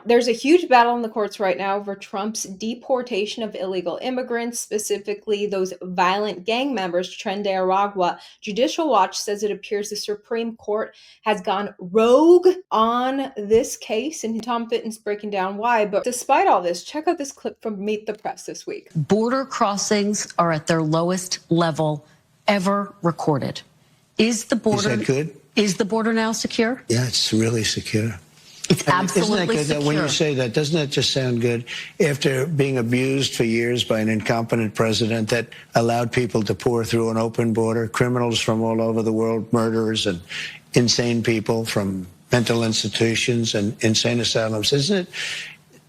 there's a huge battle in the courts right now over Trump's deportation of illegal immigrants, specifically those violent gang members, Tren de Aragua. Judicial Watch says it appears the Supreme Court has gone rogue on this case, and Tom Fitton's breaking down why. But despite all this, check out this clip from Meet the Press this week. Border crossings are at their lowest level ever recorded. Is the border Is that good? Is the border now secure? Yeah, it's really secure. It's absolutely Isn't that good? secure. When you say that, doesn't that just sound good? After being abused for years by an incompetent president that allowed people to pour through an open border, criminals from all over the world, murderers and insane people from mental institutions and insane asylums. Isn't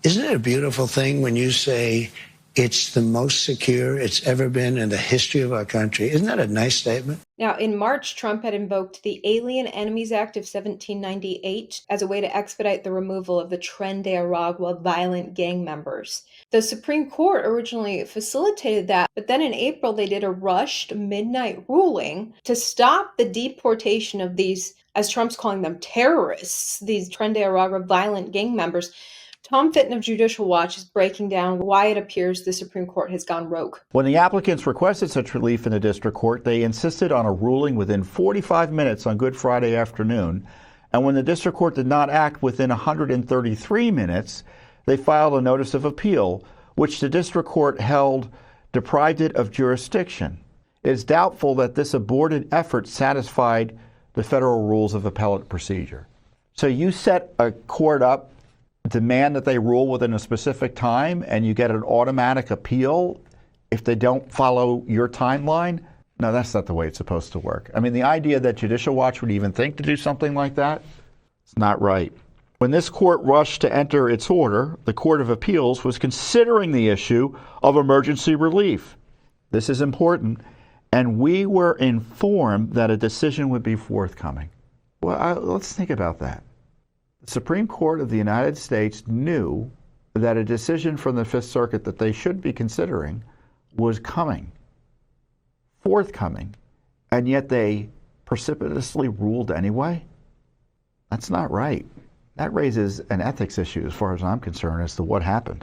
it a beautiful thing when you say it's the most secure it's ever been in the history of our country? Isn't that a nice statement? Now, in March, Trump had invoked the Alien Enemies Act of 1798 as a way to expedite the removal of the Tren de Aragua violent gang members. The Supreme Court originally facilitated that, but then in April, they did a rushed midnight ruling to stop the deportation of these, as Trump's calling them, terrorists, these Tren de Aragua violent gang members. Tom Fitton of Judicial Watch is breaking down why it appears the Supreme Court has gone rogue. When the applicants requested such relief in the district court, they insisted on a ruling within 45 minutes on Good Friday afternoon. And when the district court did not act within 133 minutes, they filed a notice of appeal, which the district court held deprived it of jurisdiction. It is doubtful that this aborted effort satisfied the federal rules of appellate procedure. So you set a court up, demand that they rule within a specific time, and you get an automatic appeal if they don't follow your timeline? No, that's not the way it's supposed to work. I mean, the idea that Judicial Watch would even think to do something like that, it's not right. When this court rushed to enter its order, the Court of Appeals was considering the issue of emergency relief. This is important, and we were informed that a decision would be forthcoming. Well, let's think about that. The Supreme Court of the United States knew that a decision from the Fifth Circuit that they should be considering was coming, forthcoming, and yet they precipitously ruled anyway? That's not right. That raises an ethics issue as far as I'm concerned as to what happened.